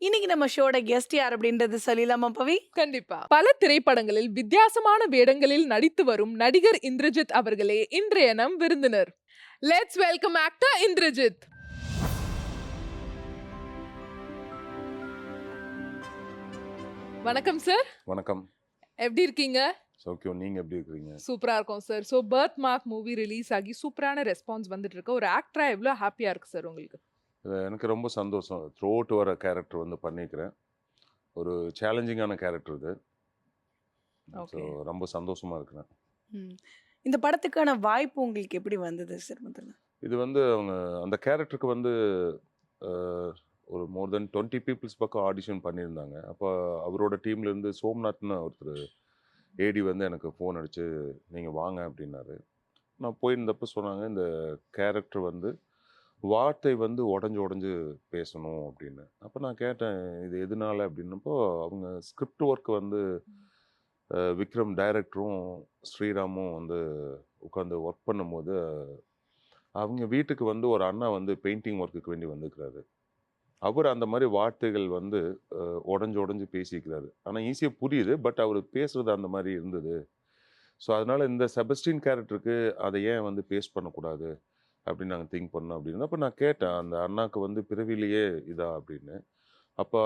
இன்னைக்கு நம்ம ஷோட கெஸ்ட் யார் அப்படின்றது சொல்லிடலாமா பவி? கண்டிப்பா. பல திரைப்படங்களில் வித்தியாசமான வேடங்களில் நடித்து வரும் நடிகர் இந்திரஜித் அவர்களே இன்றைய நம் விருந்தினர். Let's welcome actor Indrajith. வணக்கம் சார். வணக்கம். எப்படி இருக்கீங்க? சௌக்கியம். நீங்க எப்படி இருக்கீங்க? சூப்பரா இருக்கும் sir. So birth mark movie release ஆகி சூப்பரான ரெஸ்பான்ஸ் வந்துட்டு இருக்கு. ஒரு ஆக்டரா எவ்வளோ ஹாப்பியா இருக்கு சார் உங்களுக்கு? எனக்கு ரொம்ப சந்தோஷம். த்ரூ அவுட் வர கேரக்டர் வந்து பண்ணிக்கிறேன். ஒரு சேலஞ்சிங்கான கேரக்டர் இது. ஸோ ரொம்ப சந்தோஷமா இருக்கிறேன். இந்த படத்துக்கான வாய்ப்பு உங்களுக்கு எப்படி வந்தது சார்? முதல்ல இது வந்து அவங்க அந்த கேரக்டருக்கு வந்து ஒரு மோர் தென் 20 பீப்புள்ஸ் பக்கம் ஆடிஷன் பண்ணியிருந்தாங்க. அப்போ அவரோட டீம்லேருந்து சோம்நாத்னு ஒருத்தர் ஏடி வந்து எனக்கு ஃபோன் அடித்து நீங்கள் வாங்க அப்படின்னாரு. நான் போயிருந்தப்போ சொன்னாங்க, இந்த கேரக்டர் வந்து வார்த்தை வந்து உடஞ்சு பேசணும் அப்படின்னு. அப்போ நான் கேட்டேன், இது எதனால அப்படின்னப்போ, அவங்க ஸ்கிரிப்ட் ஒர்க் வந்து விக்ரம் டைரக்டரும் ஸ்ரீராமும் வந்து உட்காந்து ஒர்க் பண்ணும்போது, அவங்க வீட்டுக்கு வந்து ஒரு அண்ணா வந்து பெயிண்டிங் ஒர்க்குக்கு வேண்டி வந்துக்கிறாரு. அவர் அந்த மாதிரி வார்த்தைகள் வந்து உடஞ்சு பேசிக்கிறாரு. ஆனால் ஈஸியாக புரியுது, பட் அவர் பேசுறது அந்த மாதிரி இருந்தது. ஸோ அதனால இந்த செபஸ்டின் கேரக்டருக்கு அதை ஏன் வந்து பேஸ் பண்ணக்கூடாது அப்படின்னு நாங்கள் திங்க் பண்ணோம் அப்படின்னு. அப்போ நான் கேட்டேன், அந்த அண்ணாக்கு வந்து பிறவிலேயே இதா அப்படின்னு. அப்போ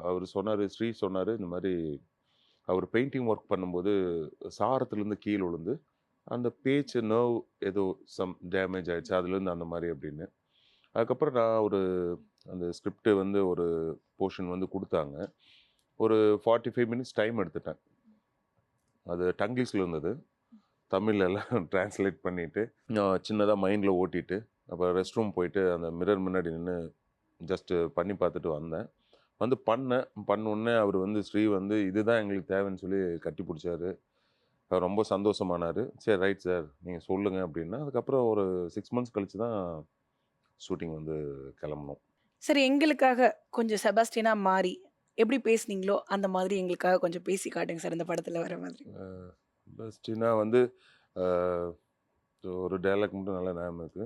அவர் சொன்னார், ஸ்ரீ சொன்னார், இந்த மாதிரி அவர் பெயிண்டிங் ஒர்க் பண்ணும்போது சாரத்துலேருந்து கீழே விழுந்து அந்த பேச்சு நர்வ் ஏதோ சம் டேமேஜ் ஆகிடுச்சு, அதுலேருந்து அந்த மாதிரி அப்படின்னு. அதுக்கப்புறம் நான் ஒரு அந்த ஸ்கிரிப்டு வந்து ஒரு போர்ஷன் வந்து கொடுத்தாங்க. ஒரு 45 மினிட்ஸ் டைம் எடுத்துட்டேன். அது டங்கிலீஷில் இருந்தது. தமிழ் எல்லாம் டிரான்ஸ்லேட் பண்ணிவிட்டு சின்னதாக மைண்டில் ஓட்டிட்டு, அப்புறம் ரெஸ்ட் ரூம் போயிட்டு அந்த மிரர் முன்னாடி நின்று ஜஸ்ட்டு பண்ணி பார்த்துட்டு வந்தேன். வந்து பண்ணோடனே அவர் வந்து ஸ்ரீ வந்து இதுதான் எங்களுக்கு தேவைன்னு சொல்லி கட்டி பிடிச்சாரு. அவர் ரொம்ப சந்தோஷமானார். சரி ரைட் சார், நீங்கள் சொல்லுங்கள் அப்படின்னா. அதுக்கப்புறம் ஒரு 6 மந்த்ஸ் கழித்து தான் ஷூட்டிங் வந்து கிளம்பணும். சரி, எங்களுக்காக கொஞ்சம் செபாஸ்டினா மாறி எப்படி பேசுனீங்களோ அந்த மாதிரி எங்களுக்காக கொஞ்சம் பேசி காட்டுங்க சார், இந்த படத்தில் வர மாதிரி. செபாஸ்டினா வந்து ஒரு டைலாக் மட்டும் நல்லா ஞாபகம் இருக்கு.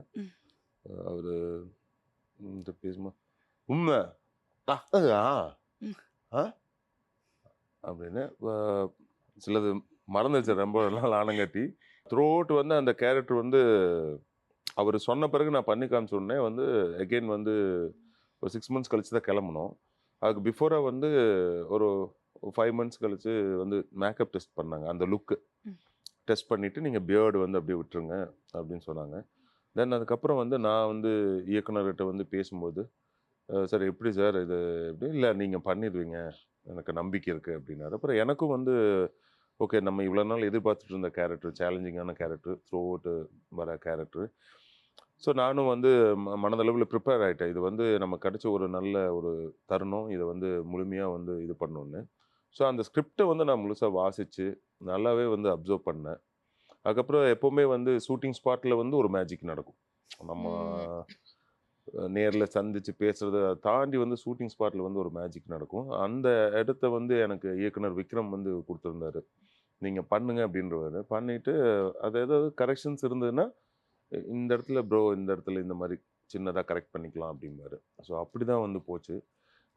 அவர் இந்த பேசுமா உண்மை அப்படின்னு சிலது மறந்துச்சு, ரொம்ப நாள் ஆனங்காட்டி. த்ரூ அவுட் வந்து அந்த கேரக்டர் வந்து அவர் சொன்ன பிறகு நான் பண்ணி காமிச்சோடனே வந்து அகெயின் வந்து ஒரு 6 மந்த்ஸ் கழிச்சு தான் கிளம்பணும். அதுக்கு பிஃபோராக வந்து ஒரு 5 மந்த்ஸ் கழிச்சு வந்து மேக்கப் டெஸ்ட் பண்ணாங்க. அந்த லுக்கு டெஸ்ட் பண்ணிவிட்டு நீங்கள் பியர்டு வந்து அப்படியே விட்டுருங்க அப்படின்னு சொன்னாங்க. தென் அதுக்கப்புறம் வந்து நான் வந்து இயக்குனர்கிட்ட வந்து பேசும்போது, சார் எப்படி சார் இது எப்படி, இல்லை நீங்கள் பண்ணிடுவீங்க, எனக்கு நம்பிக்கை இருக்குது அப்படின்னாரு. அப்புறம் எனக்கும் வந்து ஓகே, நம்ம இவ்வளோ நாள் எதிர்பார்த்துட்டு இருந்த கேரக்டர், சேலஞ்சிங்கான கேரக்டர், த்ரூ அவுட்டு வர கேரக்டர். ஸோ நானும் வந்து மனதளவில் ப்ரிப்பேர் ஆகிட்டேன். இது வந்து நம்ம கிடைச்ச ஒரு நல்ல ஒரு தருணம், இதை வந்து முழுமையாக வந்து இது பண்ணணுன்னு. ஸோ அந்த ஸ்கிரிப்டை வந்து நான் முழுசாக வாசித்து நல்லாவே வந்து அப்சர்வ் பண்ணேன். அதுக்கப்புறம் எப்போவுமே வந்து ஷூட்டிங் ஸ்பாட்டில் வந்து ஒரு மேஜிக் நடக்கும். நம்ம நேரில் சந்தித்து பேசுகிறத தாண்டி வந்து ஷூட்டிங் ஸ்பாட்டில் வந்து ஒரு மேஜிக் நடக்கும். அந்த இடத்த வந்து எனக்கு இயக்குனர் விக்ரம் வந்து கொடுத்துருந்தாரு. நீங்கள் பண்ணுங்க அப்படின்றவாரு. பண்ணிவிட்டு அது ஏதாவது கரெக்ஷன்ஸ் இருந்ததுன்னா, இந்த இடத்துல ப்ரோ, இந்த இடத்துல இந்த மாதிரி சின்னதாக கரெக்ட் பண்ணிக்கலாம் அப்படிம்பாரு. ஸோ அப்படி தான் வந்து போச்சு.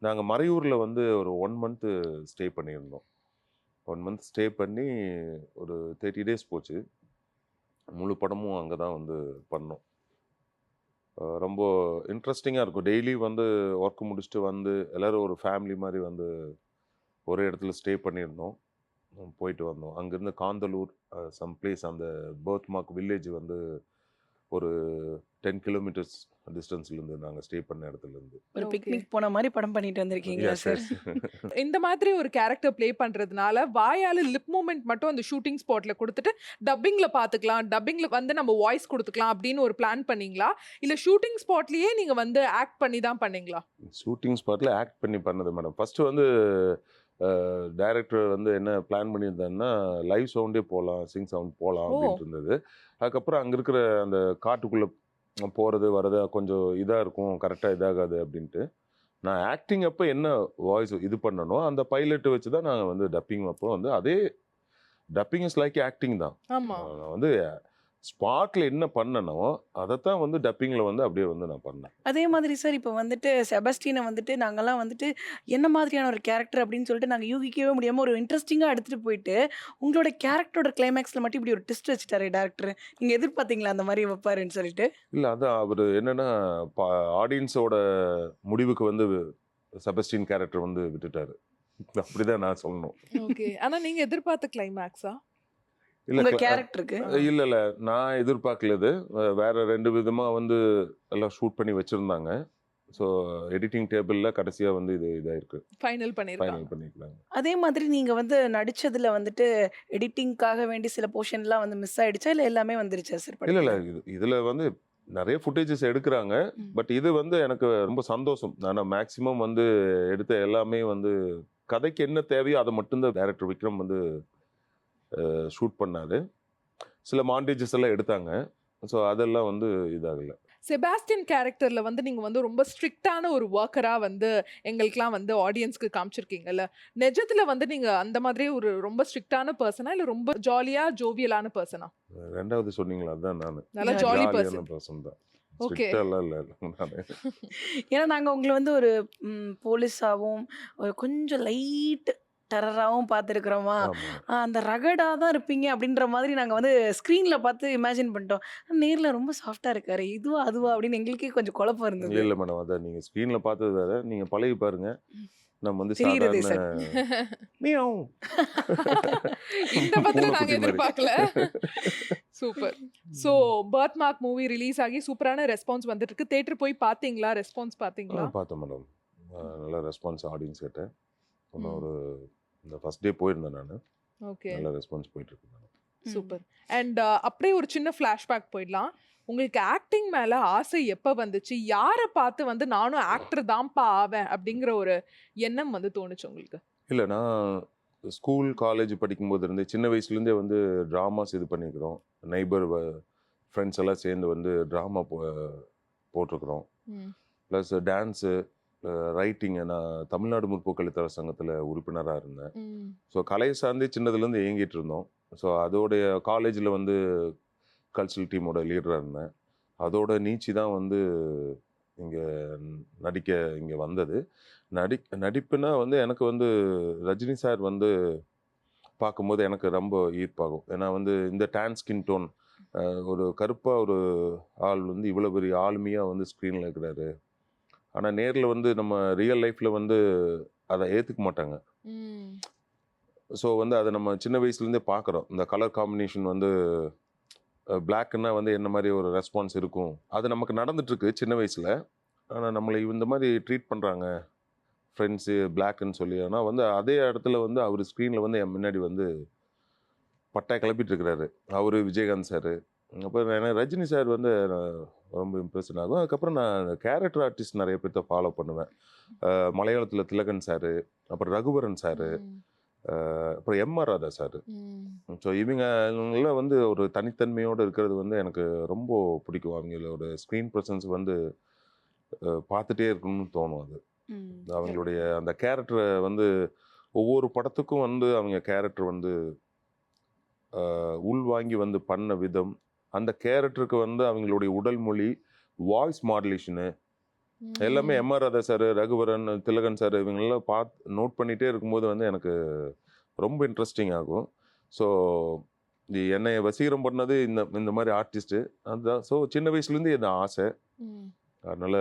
நாங்கள் மறையூரில் வந்து ஒரு 1 மந்த்து ஸ்டே பண்ணியிருந்தோம். 1 மந்த் ஸ்டே பண்ணி ஒரு 30 டேஸ் போச்சு. முழு படமும் அங்கே தான் வந்து பண்ணோம். ரொம்ப இன்ட்ரெஸ்டிங்காக இருக்கும். டெய்லி வந்து ஒர்க் முடிச்சுட்டு வந்து எல்லோரும் ஒரு ஃபேமிலி மாதிரி வந்து ஒரே இடத்துல ஸ்டே பண்ணியிருந்தோம். போயிட்டு வந்தோம். அங்கேருந்து காந்தலூர் சம் பிளேஸ், அந்த பர்த் மார்க் வில்லேஜ் வந்து ஒரு 10 கிலோமீட்டர்ஸ் டிஸ்டன்ஸ்லேருந்து நாங்கள் ஸ்டே பண்ண இடத்துலேருந்து. ஒரு பிக்னிக் போன மாதிரி படம் பண்ணிட்டு வந்திருக்கீங்களா சார்? இந்த மாதிரி ஒரு கேரக்டர் ப்ளே பண்றதுனால வாயால லிப் மூமெண்ட் மட்டும் அந்த ஷூட்டிங் ஸ்பாட்ல கொடுத்துட்டு டப்பிங்ல பாத்துக்கலாம், டப்பிங்ல வந்து நம்ம வாய்ஸ் கொடுத்துக்கலாம் அப்படின்னு ஒரு பிளான் பண்ணீங்களா, இல்ல ஷூட்டிங் ஸ்பாட்லயே நீங்க வந்து ஆக்ட் பண்ணி தான் பண்ணீங்களா? ஷூட்டிங் ஸ்பாட்ல ஆக்ட் பண்ணி பண்ணது மேடம். ஃபர்ஸ்ட் வந்து டைரக்டர் வந்து என்ன பிளான் பண்ணியிருந்தாருன்னா, லைவ் சவுண்டே போகலாம், சிங் சவுண்ட் போகலாம் அப்படின்ட்டு இருந்தது. அதுக்கப்புறம் அங்கே இருக்கிற அந்த காட்டுக்குள்ளே போகிறது வர்றது கொஞ்சம் இதாக இருக்கும், கரெக்டாக இதாகாது அப்படின்ட்டு. நான் ஆக்டிங் அப்போ என்ன வாய்ஸ் இது பண்ணனோ அந்த பைலட்டை வச்சு தான் நாங்கள் வந்து டப்பிங் அப்போ வந்து அதே டப்பிங் இஸ் லைக் ஆக்டிங் தான். ஆமா. வந்து ஸ்பாட்டில் என்ன பண்ணனோ அதைத்தான் வந்து டப்பிங்கில் வந்து அப்படியே வந்து நான் பண்ணேன். அதே மாதிரி சார் இப்போ வந்துட்டு செபஸ்டினை வந்துட்டு நாங்கெல்லாம் வந்துட்டு என்ன மாதிரியான ஒரு கேரக்டர் அப்படின்னு சொல்லிட்டு நாங்கள் யூகிக்கவே முடியாமல் ஒரு இன்ட்ரெஸ்டிங்காக எடுத்துகிட்டு போயிட்டு உங்களோட கேரக்டரோட கிளைமேக்ஸில் மட்டும் இப்படி ஒரு ட்விஸ்ட் வச்சுட்டாரு டேரக்டர். நீங்கள் எதிர்பார்த்தீங்களா அந்த மாதிரி வைப்பாருன்னு சொல்லிட்டு? இல்லை, அதான் அவர் என்னன்னா ஆடியன்ஸோட முடிவுக்கு வந்து செபஸ்டின் கேரக்டர் வந்து விட்டுட்டாரு. அப்படிதான் நான் சொல்லணும். ஓகே. ஆனா நீங்க எதிர்பார்த்த கிளைமேக்ஸா? இல்லை உங்கள் கேரக்டருக்கு இல்லை நான் எதிர்பார்க்கலது. வேற 2 விதமா வந்து எல்லாம் ஷூட் பண்ணி வச்சிருந்தாங்க. ஸோ எடிட்டிங் டேபிளில் கடைசியாக வந்து இதாயிருக்கு, ஃபைனல் பண்ணிருக்காங்க. ஃபைனல் பண்ணிருக்காங்க. அதே மாதிரி நீங்கள் வந்து நடிச்சதுல வந்துட்டு எடிட்டிங்காக வேண்டி சில போர்ஷன்லாம் வந்து மிஸ் ஆயிடுச்சா இல்லை எல்லாமே வந்துருச்சா சார்? இல்லை இதில் வந்து நிறைய ஃபுட்டேஜஸ் எடுக்கிறாங்க. பட் இது வந்து எனக்கு ரொம்ப சந்தோஷம். ஆனால் மேக்ஸிமம் வந்து எடுத்த எல்லாமே வந்து கதைக்கு என்ன தேவையோ அதை மட்டும்தான் டைரக்டர் விக்ரம் வந்து ஷூட் பண்ணாரு. சில மாண்டேஜஸ் எல்லாம் எடுத்தாங்க. ஸோ அதெல்லாம் வந்து இதாகலை. செபாஸ்டின் கேரக்டர்ல வந்து நீங்க வந்து ரொம்ப ஸ்ட்ரிக்டான ஒரு ஒர்க்கரா வந்து எங்களுக்குலாம் வந்து ஆடியன்ஸ்க்கு காமிச்சிருக்கீங்கல்ல, நிஜத்துல வந்து நீங்க அந்த மாதிரி ஒரு ரொம்ப ஸ்ட்ரிக்டான பர்சனா இல்ல ரொம்ப ஜாலியா ஜோவியலான பர்சனா? ரெண்டாவது சொன்னீங்களா, அதுதான் நான் நல்லா ஜாலி ஜாலியான பர்சன். பர்சன் தான். ஓகே. ஸ்ட்ரிக்டாலாம் இல்லை நான். ஏன்னா நாங்கள் உங்களை வந்து ஒரு போலீஸாகவும் ஒரு கொஞ்சம் லைட் டெரராகவும் பார்த்துருக்குறோமா, ஆமாம். அந்த ரகடாக தான் இருப்பீங்க அப்படின்ற மாதிரி நாங்கள் வந்து ஸ்க்ரீனில் பார்த்து இமேஜின் பண்ணிட்டோம். நேரில் ரொம்ப சாஃப்டாக இருக்காரு, இதுவா அதுவா அப்படின்னு எங்களுக்கே கொஞ்சம் குழப்பம் இருந்தது. இல்லை மேடம், அதான் நீங்கள் ஸ்க்ரீனில் பார்த்தது வேற, நீங்கள் பழகி பாருங்க. நம்ம வந்து தெரியுறதே சாதாரண சார். மியாவ். இந்த பத்தில நாங்க பூனைக்குட்டி மாதிரி. எதிர்பார்க்கல. Super. So birth mark movie release ஆகி சூப்பரான ரெஸ்பான்ஸ் வந்துட்டு இருக்கு. தியேட்டர் போய் பாத்தீங்களா? ரெஸ்பான்ஸ் பாத்தீங்களா? பார்த்தேன் மேடம். நல்ல ரெஸ்பான்ஸ் ஆடியன்ஸ் கிட்ட. ம். ஒரு இந்த ஃபர்ஸ்ட் டே போயிருந்தேன் நான். ஓகே. நல்ல ரெஸ்பான்ஸ் போயிட்டு இருக்கு மேடம். சூப்பர். அண்ட் அப்படியே ஒரு சின்ன ஃபிளாஷ்பேக் போயிடலாம். உங்களுக்கு ஆக்டிங் மேல ஆசை எப்ப வந்துச்சு? யார பார்த்து வந்து நானும் ஆக்டர் தான்ப்பா ஆவேன் அப்படிங்கிற ஒரு எண்ணம் வந்து தோணுச்சு உங்களுக்கு? இல்லை, நான் ஸ்கூல் காலேஜ் படிக்கும்போது இருந்து சின்ன வயசுலேருந்தே வந்து ட்ராமாஸ் இது பண்ணியிருக்கிறோம். நெய்பர் ஃப்ரெண்ட்ஸ் எல்லாம் சேர்ந்து வந்து ட்ராமா போட்டிருக்கிறோம். ம். Plus dance, writing. நான் தமிழ்நாடு முற்போக்கு எழுத்தாளர் சங்கத்தில் உறுப்பினராக இருந்தேன். ம். ஸோ கலையை சார்ந்தே சின்னதுலேருந்து இயங்கிட்டு இருந்தோம். ஸோ அதோடைய காலேஜில் வந்து கல்ச்சுரல் டீமோட லீடராக இருந்தேன். அதோட நீச்சி தான் வந்து இங்கே நடிக்க இங்கே வந்தது. நடிப்புனா வந்து எனக்கு வந்து ரஜினி சார் வந்து பார்க்கும்போது எனக்கு ரொம்ப ஈர்ப்பாகும். ஏன்னா வந்து இந்த டேன் ஸ்கின் டோன், ஒரு கருப்பாக ஒரு ஆள் வந்து இவ்வளோ பெரிய ஆளுமையாக வந்து ஸ்க்ரீனில் இருக்கிறாரு. ஆனால் நேரில் வந்து நம்ம ரியல் லைஃப்பில் வந்து அதை ஏற்றுக்க மாட்டாங்க. ம். ஸோ வந்து அதை நம்ம சின்ன வயசுலேருந்தே பார்க்குறோம். இந்த கலர் காம்பினேஷன் வந்து பிளாக்னா வந்து என்ன மாதிரி ஒரு ரெஸ்பான்ஸ் இருக்கும், அது நமக்கு நடந்துட்டுருக்கு சின்ன வயசில். ஆனால் நம்மளை இந்த மாதிரி ட்ரீட் பண்ணுறாங்க ஃப்ரெண்ட்ஸு பிளாக்குன்னு சொல்லி. ஆனால் வந்து அதே இடத்துல வந்து அவர் ஸ்க்ரீனில் வந்து என் முன்னாடி வந்து பட்டாய் கிளப்பிட்டு இருக்கிறாரு. அவர் விஜயகாந்த் சார். அப்புறம் எனக்கு ரஜினி சார் வந்து ரொம்ப இம்ப்ரெஷன் ஆகும். அதுக்கப்புறம் நான் கேரக்டர் ஆர்டிஸ்ட் நிறைய பேர்த்த ஃபாலோ பண்ணுவேன். மலையாளத்தில் திலகன் சார், அப்புறம் ரகுவரன் சார், ம். அப்புறம் எம்ஆர் ராதா சார். ம். ஸோ இவங்கெல்லாம் வந்து ஒரு தனித்தன்மையோடு இருக்கிறது வந்து எனக்கு ரொம்ப பிடிக்கும். அவங்களோட ஸ்க்ரீன் ப்ரெசன்ஸ் வந்து பார்த்துட்டே இருக்கணும்னு தோணும். அது அவங்களுடைய அந்த கேரக்டரை வந்து ஒவ்வொரு படத்துக்கும் வந்து அவங்க கேரக்டர் வந்து உள்வாங்கி வந்து பண்ண விதம், அந்த கேரக்டருக்கு வந்து அவங்களுடைய உடல் மொழி, வாய்ஸ் மாடுலேஷனு எல்லாமே MR Radha sir, Raghuvaran, Thilakan sir இவங்களெல்லாம் நோட் பண்ணிகிட்டே இருக்கும்போது வந்து எனக்கு ரொம்ப இன்ட்ரெஸ்டிங் ஆகும். ஸோ என்னை வசீகரம் பண்ணது இந்த மாதிரி ஆர்டிஸ்ட்டு அதுதான். ஸோ சின்ன வயசுலேருந்து என் ஆசை. ம். அதனால்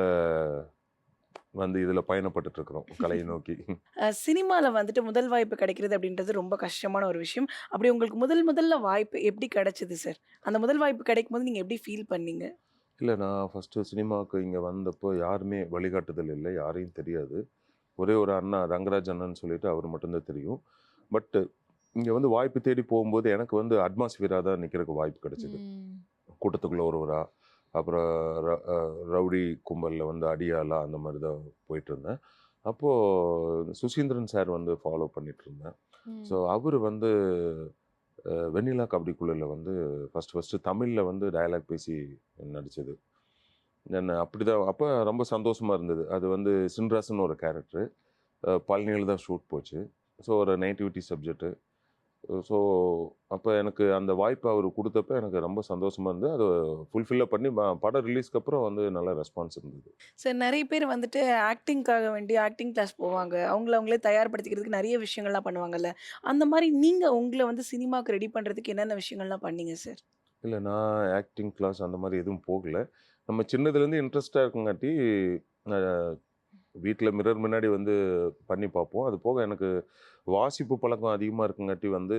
வந்து இதில் பயணப்பட்டுட்டு இருக்கிறோம் கலையை நோக்கி. சினிமாவில் வந்துட்டு முதல் வாய்ப்பு கிடைக்கிறது அப்படின்றது ரொம்ப கஷ்டமான ஒரு விஷயம். அப்படி உங்களுக்கு முதல்ல வாய்ப்பு எப்படி கிடைச்சது சார்? அந்த முதல் வாய்ப்பு கிடைக்கும் போது நீங்கள் எப்படி ஃபீல் பண்ணீங்க? இல்லை, நான் ஃபஸ்ட்டு சினிமாவுக்கு இங்கே வந்தப்போ யாருமே வழிகாட்டுதல் இல்லை, யாரையும் தெரியாது. ஒரே ஒரு அண்ணா ரங்கராஜ் அண்ணன்னு சொல்லிட்டு அவர் மட்டும்தான் தெரியும். பட்டு இங்கே வந்து வாய்ப்பு தேடி போகும்போது எனக்கு வந்து அட்மாஸ்பியராக தான் நிற்கிறதுக்கு வாய்ப்பு கிடைச்சிது. ம். கூட்டத்துக்குள்ளே ஒருவராக, அப்புறம் ரவுடி கும்பலில் வந்து அடியாளா அந்த மாதிரி தான் போயிட்டு இருந்தேன். அப்போது சுசீந்திரன் சார் வந்து ஃபாலோ பண்ணிட்டு இருந்தேன். ம். ஸோ அவர் வந்து வெண்ணிலா கபடிக்குள்ளே வந்து ஃபஸ்ட்டு தமிழில் வந்து டயலாக் பேசி நடித்தது. என்ன அப்படி தான் அப்போ ரொம்ப சந்தோஷமாக இருந்தது. அது வந்து சின்ராசன் ஒரு கேரக்டரு, பழனியில் தான் ஷூட் போச்சு. ஸோ ஒரு நேட்டிவிட்டி சப்ஜெக்ட்டு. ஸோ அப்போ எனக்கு அந்த வாய்ப்பு அவர் கொடுத்தப்ப எனக்கு ரொம்ப சந்தோஷமா இருந்தது. அதை ஃபுல்ஃபில்லாக பண்ணி படம் ரிலீஸ்க்கு அப்புறம் வந்து நல்ல ரெஸ்பான்ஸ் இருந்தது. சார் நெறைய பேர் வந்துட்டு ஆக்டிங்க்காக வேண்டி ஆக்டிங் கிளாஸ் போவாங்க. அவங்கள அவங்களே தயார்படுத்திக்கிறதுக்கு நெறைய விஷயங்கள்லாம் பண்ணுவாங்கல்ல. அந்த மாரி நீங்க உங்கள வந்து சினிமாக்கு ரெடி பண்றதுக்கு என்னென்ன விஷயங்கள்லாம் பண்ணீங்க சார்? இல்லை, நான் ஆக்டிங் கிளாஸ் அந்த மாதிரி எதுவும் போகல. நம்ம சின்னதுலேருந்து இன்ட்ரெஸ்ட்டாக இருக்குங்காட்டி வீட்டில் மிரர் முன்னாடி வந்து பண்ணி பார்ப்போம். அது போக எனக்கு வாசிப்பு பழக்கம் அதிகமாக இருக்குங்காட்டி வந்து